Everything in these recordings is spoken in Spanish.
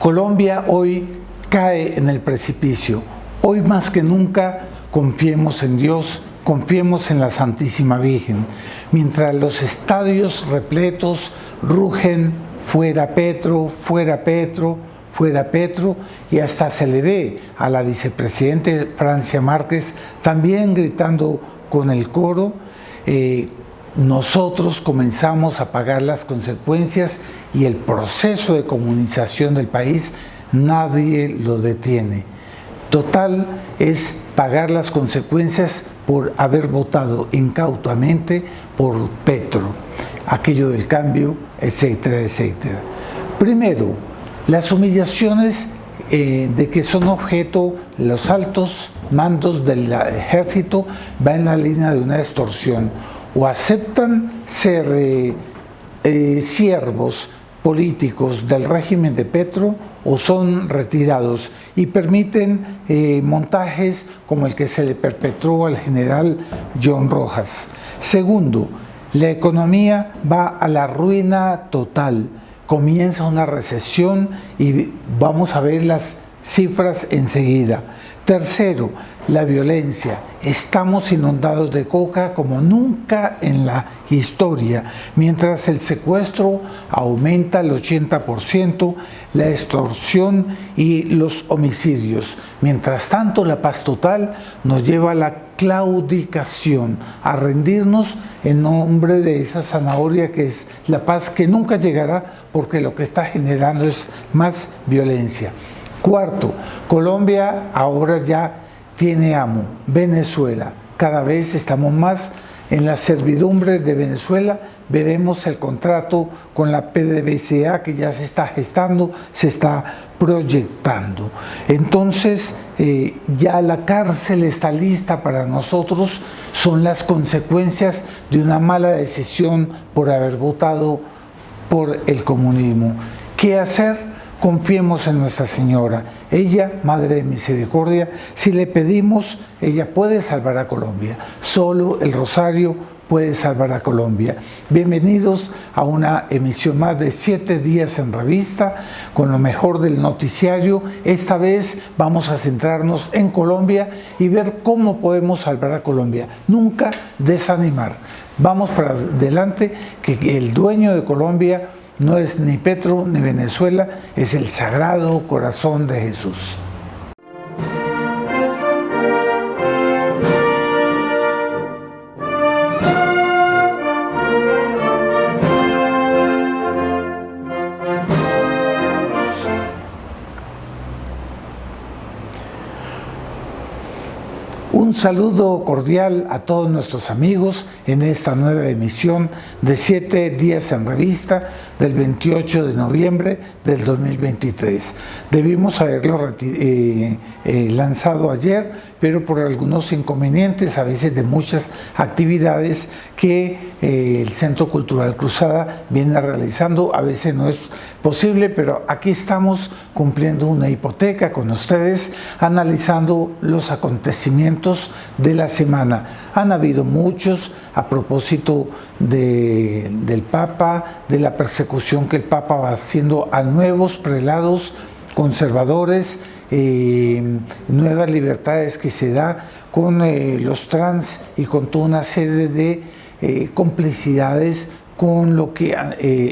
Colombia hoy cae en el precipicio. Hoy más que nunca confiemos en Dios, confiemos en la Santísima Virgen. Mientras los estadios repletos rugen fuera Petro, fuera Petro, fuera Petro, y hasta se le ve a la vicepresidenta Francia Márquez también gritando con el coro, nosotros comenzamos a pagar las consecuencias y el proceso de comunización del país nadie lo detiene. Total es pagar las consecuencias por haber votado incautamente por Petro, aquello del cambio, etcétera, etcétera. Primero, las humillaciones de que son objeto los altos mandos del ejército va en la línea de una extorsión. O aceptan ser siervos políticos del régimen de Petro o son retirados y permiten montajes como el que se le perpetró al general John Rojas. Segundo, la economía va a la ruina total. Comienza una recesión y vamos a ver las cifras enseguida. Tercero, la violencia. Estamos inundados de coca como nunca en la historia, mientras el secuestro aumenta al 80%, la extorsión y los homicidios. Mientras tanto, la paz total nos lleva a la claudicación, a rendirnos en nombre de esa zanahoria que es la paz, que nunca llegará porque lo que está generando es más violencia. Cuarto, Colombia ahora ya tiene amo, Venezuela. Cada vez estamos más en la servidumbre de Venezuela. Veremos el contrato con la PDVSA que ya se está gestando, se está proyectando. Entonces, ya la cárcel está lista para nosotros. Son las consecuencias de una mala decisión por haber votado por el comunismo. ¿Qué hacer? Confiemos en Nuestra Señora. Ella, Madre de Misericordia, si le pedimos, ella puede salvar a Colombia. Solo el Rosario puede salvar a Colombia. Bienvenidos a una emisión más de 7 días en revista, con lo mejor del noticiario. Esta vez vamos a centrarnos en Colombia y ver cómo podemos salvar a Colombia. Nunca desanimar. Vamos para adelante, que el dueño de Colombia no es ni Petro ni Venezuela, es el Sagrado Corazón de Jesús. Un saludo cordial a todos nuestros amigos en esta nueva emisión de 7 días en revista del 28 de noviembre del 2023. Debimos haberlo lanzado ayer, pero por algunos inconvenientes, a veces de muchas actividades que el Centro Cultural Cruzada viene realizando, a veces no es posible, pero aquí estamos cumpliendo una hipoteca con ustedes, analizando los acontecimientos de la semana. Han habido muchos a propósito del Papa, de la persecución que el Papa va haciendo a nuevos prelados conservadores, nuevas libertades que se da con los trans y con toda una serie de complicidades con lo que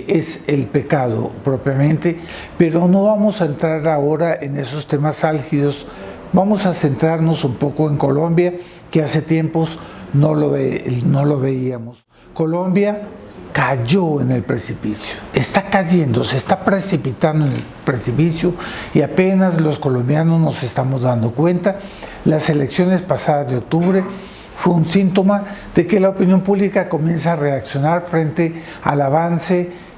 es el pecado propiamente, pero no vamos a entrar ahora en esos temas álgidos. Vamos a centrarnos un poco en Colombia, que hace tiempos no lo veíamos. Colombia cayó en el precipicio, está cayendo, se está precipitando en el precipicio y apenas los colombianos nos estamos dando cuenta. Las elecciones pasadas de octubre fue un síntoma de que la opinión pública comienza a reaccionar frente al avance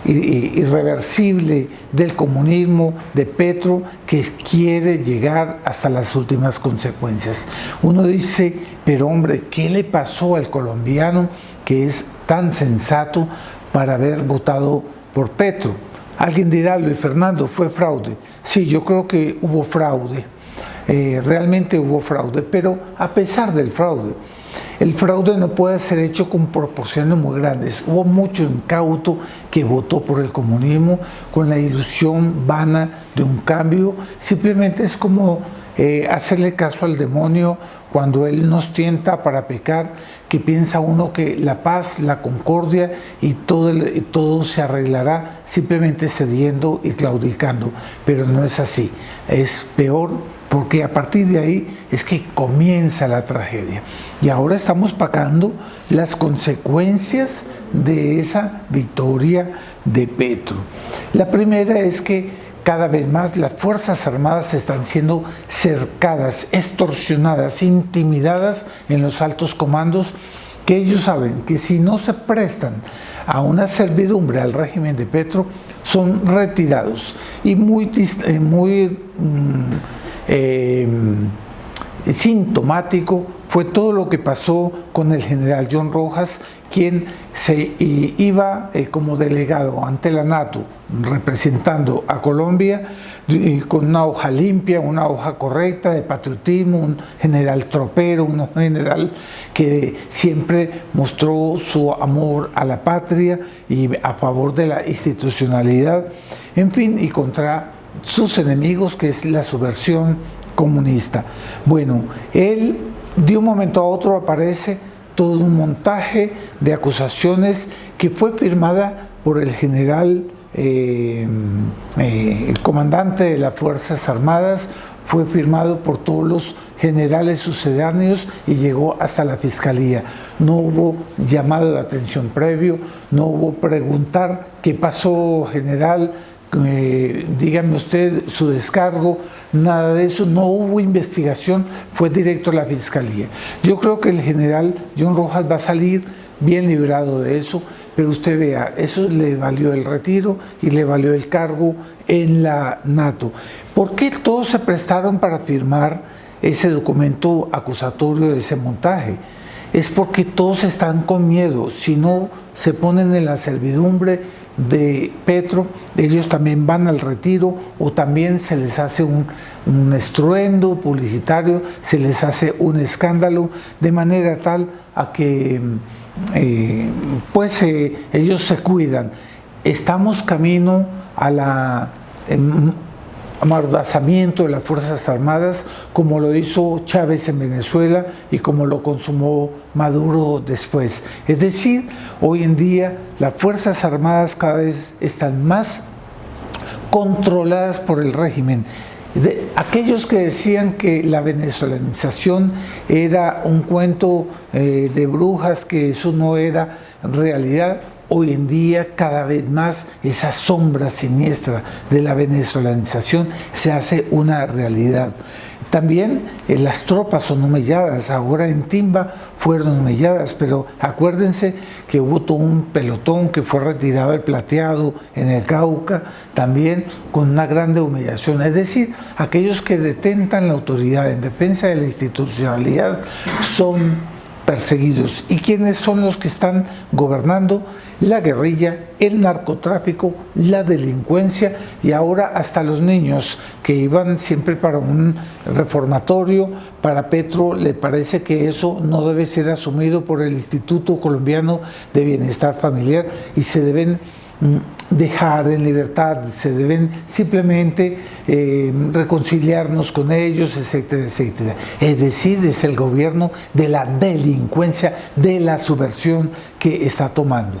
irreversible del comunismo de Petro, que quiere llegar hasta las últimas consecuencias. Uno dice, pero hombre, ¿qué le pasó al colombiano que es tan sensato para haber votado por Petro? Alguien dirá, Luis Fernando, ¿fue fraude? Sí, yo creo que hubo fraude. Realmente hubo fraude, pero a pesar del fraude, El fraude no puede ser hecho con proporciones muy grandes. Hubo mucho incauto que votó por el comunismo con la ilusión vana de un cambio. Simplemente es como hacerle caso al demonio cuando él nos tienta para pecar, que piensa uno que la paz, la concordia y todo se arreglará simplemente cediendo y claudicando, pero no es así, es peor, porque a partir de ahí es que comienza la tragedia. Y ahora estamos pagando las consecuencias de esa victoria de Petro. La primera es que cada vez más las Fuerzas Armadas están siendo cercadas, extorsionadas, intimidadas en los altos comandos, que ellos saben que si no se prestan a una servidumbre al régimen de Petro, son retirados. Y muy sintomático fue todo lo que pasó con el general John Rojas, quien se iba como delegado ante la NATO representando a Colombia con una hoja limpia, una hoja correcta de patriotismo, un general tropero, un general que siempre mostró su amor a la patria y a favor de la institucionalidad, en fin, y contra sus enemigos, que es la subversión comunista. Bueno, él de un momento a otro aparece todo un montaje de acusaciones que fue firmada por el general, el comandante de las Fuerzas Armadas, fue firmado por todos los generales sucedáneos y llegó hasta la Fiscalía. No hubo llamado de atención previo, no hubo preguntar qué pasó, general, dígame usted su descargo, nada de eso, no hubo investigación, fue directo a la Fiscalía. Yo creo que el general John Rojas va a salir bien librado de eso, pero usted vea, eso le valió el retiro y le valió el cargo en la NATO. ¿Por qué todos se prestaron para firmar ese documento acusatorio de ese montaje? Es porque todos están con miedo. Si no se ponen en la servidumbre de Petro, ellos también van al retiro, o también se les hace un estruendo publicitario, se les hace un escándalo, de manera tal a que ellos se cuidan. Estamos camino a la amordazamiento de las Fuerzas Armadas, como lo hizo Chávez en Venezuela y como lo consumó Maduro después. Es decir, hoy en día las Fuerzas Armadas cada vez están más controladas por el régimen. Aquellos que decían que la venezolanización era un cuento de brujas, que eso no era realidad, hoy en día cada vez más esa sombra siniestra de la venezolanización se hace una realidad. También las tropas son humilladas, ahora en Timba fueron humilladas, pero acuérdense que hubo todo un pelotón que fue retirado del Plateado, en el Cauca, también con una grande humillación. Es decir, aquellos que detentan la autoridad en defensa de la institucionalidad son perseguidos. ¿Y quiénes son los que están gobernando? La guerrilla, el narcotráfico, la delincuencia y ahora hasta los niños que iban siempre para un reformatorio. Para Petro le parece que eso no debe ser asumido por el Instituto Colombiano de Bienestar Familiar y se deben dejar en libertad, se deben simplemente reconciliarnos con ellos, etcétera, etcétera. Es decir, es el gobierno de la delincuencia, de la subversión que está tomando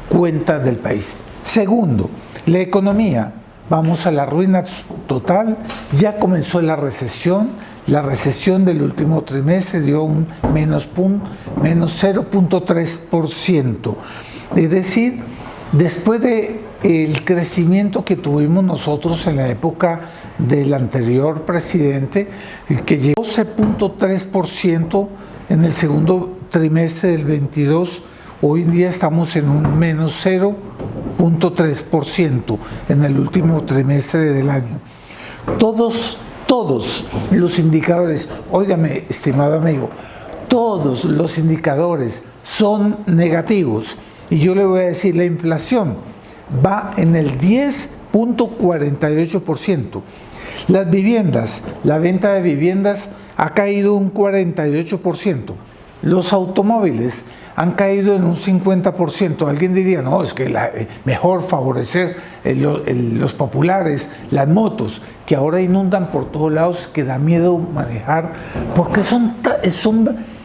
cuenta del país. Segundo, la economía. Vamos a la ruina total. Ya comenzó la recesión. La recesión del último trimestre dio un menos 0.3%. Es decir, después del crecimiento que tuvimos nosotros en la época del anterior presidente, que llegó a 12.3% en el segundo trimestre del 22, hoy en día estamos en un menos 0.3% en el último trimestre del año. Todos los indicadores, óigame, estimado amigo, todos los indicadores son negativos. Y yo le voy a decir, la inflación va en el 10.48%. Las viviendas, la venta de viviendas ha caído un 48%. Los automóviles han caído en un 50%. Alguien diría, no, es que mejor favorecer los populares, las motos, que ahora inundan por todos lados, que da miedo manejar, porque son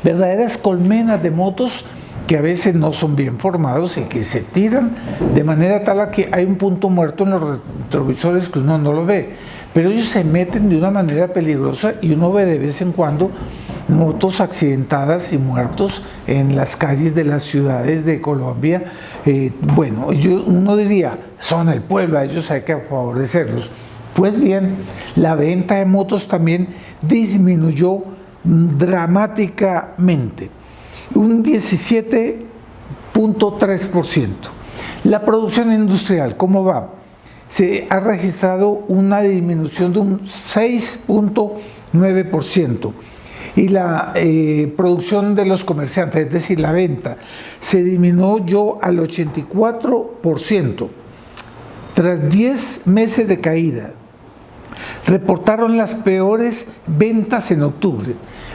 verdaderas colmenas de motos que a veces no son bien formados y que se tiran de manera tal a que hay un punto muerto en los retrovisores que uno no lo ve. Pero ellos se meten de una manera peligrosa y uno ve de vez en cuando motos accidentadas y muertos en las calles de las ciudades de Colombia. Bueno, uno diría, son el pueblo, a ellos hay que favorecerlos. Pues bien, la venta de motos también disminuyó dramáticamente, un 17.3%. La producción industrial, ¿cómo va? Se ha registrado una disminución de un 6.9%. Y la producción de los comerciantes, es decir, la venta, se disminuyó al 84%. Tras 10 meses de caída, reportaron las peores ventas en octubre.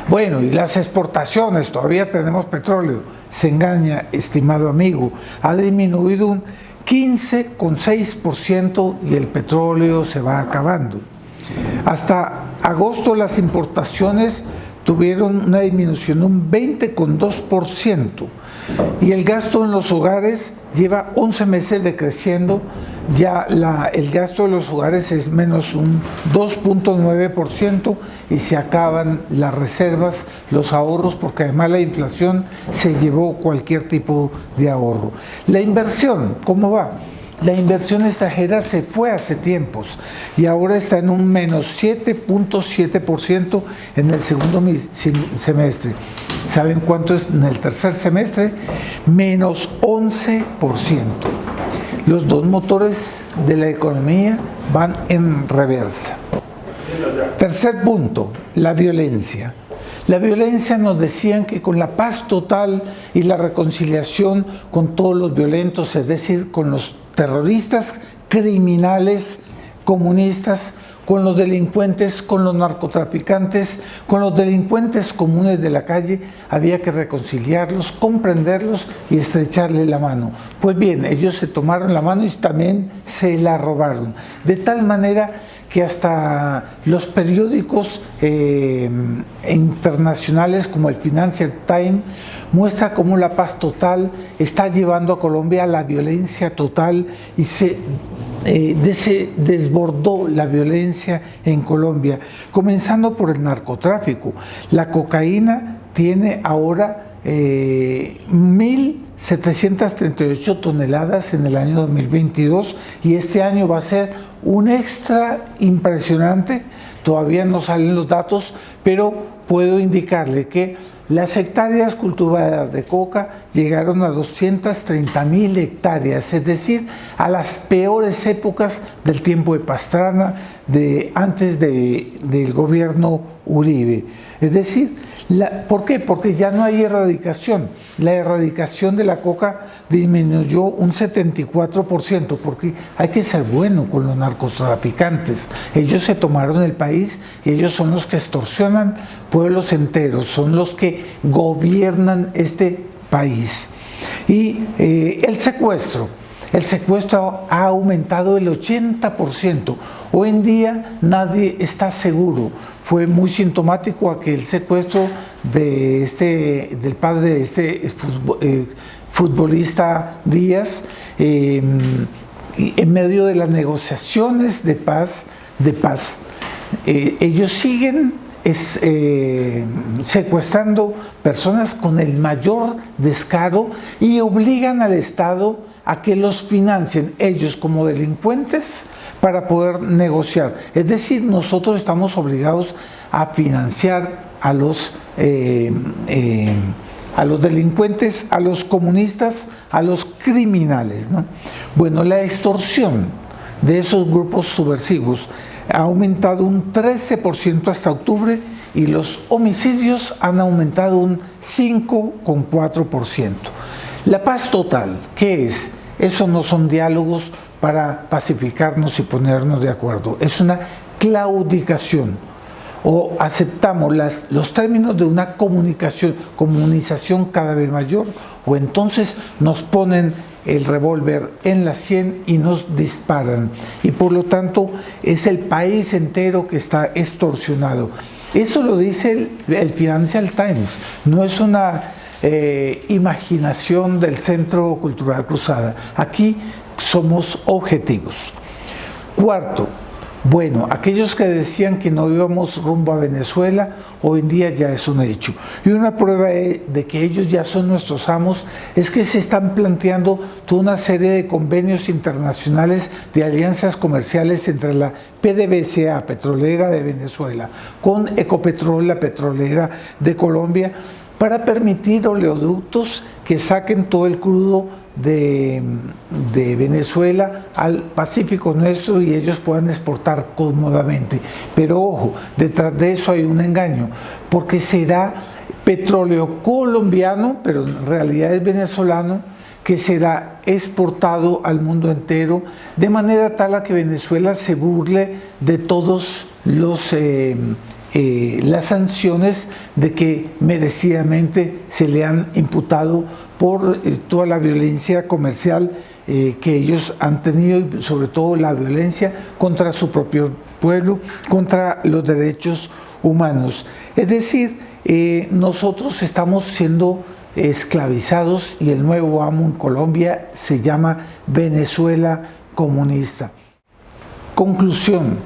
Bueno, y las exportaciones, todavía tenemos petróleo. Se engaña, estimado amigo, ha disminuido un 15,6% y el petróleo se va acabando. Hasta agosto las importaciones tuvieron una disminución de un 20,2% y el gasto en los hogares lleva 11 meses decreciendo. Ya el gasto de los hogares es menos un 2,9% y se acaban las reservas, los ahorros, porque además la inflación se llevó cualquier tipo de ahorro. La inversión, ¿cómo va? La inversión extranjera se fue hace tiempos y ahora está en un menos 7,7% en el segundo semestre. ¿Saben cuánto es en el tercer semestre? Menos 11%. Los dos motores de la economía van en reversa. Tercer punto, la violencia. La violencia, nos decían que con la paz total y la reconciliación con todos los violentos, es decir, con los terroristas, criminales, comunistas, con los delincuentes, con los narcotraficantes, con los delincuentes comunes de la calle, había que reconciliarlos, comprenderlos y estrecharle la mano. Pues bien, ellos se tomaron la mano y también se la robaron, de tal manera que hasta los periódicos internacionales como el Financial Times muestra cómo la paz total está llevando a Colombia a la violencia total y se desbordó la violencia en Colombia, comenzando por el narcotráfico. La cocaína tiene ahora 1.738 toneladas en el año 2022 y este año va a ser un extra impresionante. Todavía no salen los datos, pero puedo indicarle que las hectáreas cultivadas de coca llegaron a 230.000 hectáreas, es decir, a las peores épocas del tiempo de Pastrana, antes del gobierno Uribe. Es decir, ¿por qué? Porque ya no hay erradicación. La erradicación de la coca disminuyó un 74%, porque hay que ser bueno con los narcotraficantes. Ellos se tomaron el país y ellos son los que extorsionan pueblos enteros, son los que gobiernan este país. Y el secuestro ha aumentado el 80%. Hoy en día nadie está seguro. Fue muy sintomático aquel secuestro del padre de este futbolista Díaz, en medio de las negociaciones de paz. Ellos siguen secuestrando personas con el mayor descaro y obligan al Estado a que los financien ellos como delincuentes para poder negociar. Es decir, nosotros estamos obligados a financiar a los delincuentes, a los comunistas, a los criminales, ¿no? Bueno, la extorsión de esos grupos subversivos ha aumentado un 13% hasta octubre y los homicidios han aumentado un 5,4%. La paz total, ¿qué es? Eso no son diálogos para pacificarnos y ponernos de acuerdo. Es una claudicación, o aceptamos los términos de una comunización cada vez mayor, o entonces nos ponen el revólver en la sien y nos disparan. Y por lo tanto es el país entero que está extorsionado. Eso lo dice el Financial Times, no es una imaginación del Centro Cultural Cruzada. Aquí somos objetivos. Cuarto, bueno, aquellos que decían que no íbamos rumbo a Venezuela, hoy en día ya es un hecho. Y una prueba de que ellos ya son nuestros amos es que se están planteando toda una serie de convenios internacionales de alianzas comerciales entre la PDVSA, petrolera de Venezuela, con Ecopetrol, la petrolera de Colombia, para permitir oleoductos que saquen todo el crudo de Venezuela al Pacífico nuestro y ellos puedan exportar cómodamente. Pero ojo, detrás de eso hay un engaño, porque será petróleo colombiano, pero en realidad es venezolano, que será exportado al mundo entero, de manera tal a que Venezuela se burle de todos las sanciones de que merecidamente se le han imputado por toda la violencia comercial que ellos han tenido, y sobre todo la violencia contra su propio pueblo, contra los derechos humanos. Es decir, nosotros estamos siendo esclavizados y el nuevo amo en Colombia se llama Venezuela comunista. Conclusión: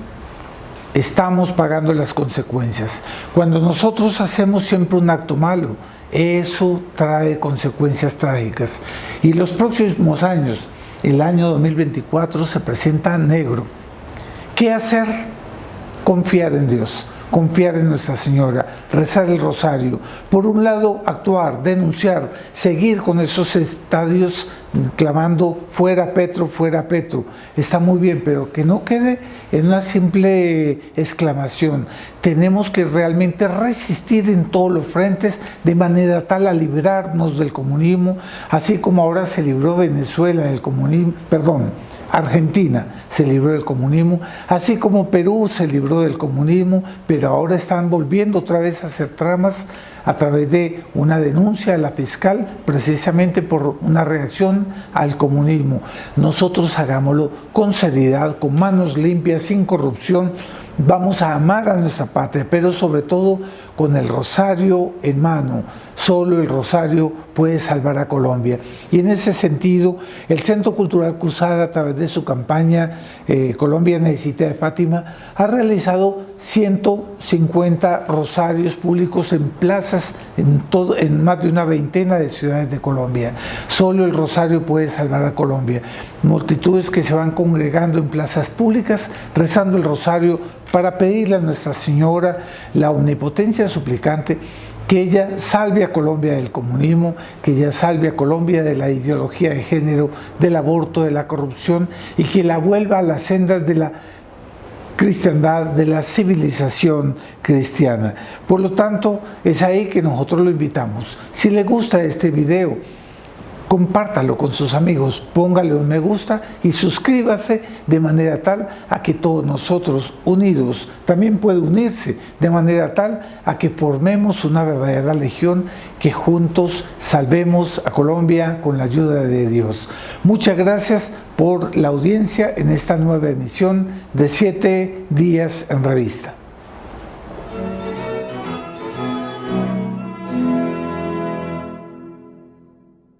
estamos pagando las consecuencias. Cuando nosotros hacemos siempre un acto malo, eso trae consecuencias trágicas. Y los próximos años, el año 2024, se presenta negro. ¿Qué hacer? Confiar en Dios, confiar en Nuestra Señora, rezar el rosario. Por un lado, actuar, denunciar, seguir con esos estadios clamando fuera Petro, fuera Petro. Está muy bien, pero que no quede en una simple exclamación. Tenemos que realmente resistir en todos los frentes de manera tal a librarnos del comunismo, así como ahora se libró Venezuela del comunismo, Argentina se libró del comunismo, así como Perú se libró del comunismo, pero ahora están volviendo otra vez a hacer tramas a través de una denuncia a la fiscal, precisamente por una reacción al comunismo. Nosotros hagámoslo con seriedad, con manos limpias, sin corrupción. Vamos a amar a nuestra patria, pero sobre todo con el rosario en mano. Solo el rosario puede salvar a Colombia. Y en ese sentido, el Centro Cultural Cruzada, a través de su campaña Colombia Necesita de Fátima, ha realizado 150 rosarios públicos en plazas en más de una veintena de ciudades de Colombia. Solo el rosario puede salvar a Colombia. Multitudes que se van congregando en plazas públicas, rezando el rosario para pedirle a Nuestra Señora, la omnipotencia suplicante, que ella salve a Colombia del comunismo, que ella salve a Colombia de la ideología de género, del aborto, de la corrupción, y que la vuelva a las sendas de la cristiandad, de la civilización cristiana. Por lo tanto, es ahí que nosotros lo invitamos. Si le gusta este video, compártalo con sus amigos, póngale un me gusta y suscríbase de manera tal a que todos nosotros unidos también puede unirse, de manera tal a que formemos una verdadera legión, que juntos salvemos a Colombia con la ayuda de Dios. Muchas gracias por la audiencia en esta nueva emisión de 7 días en revista.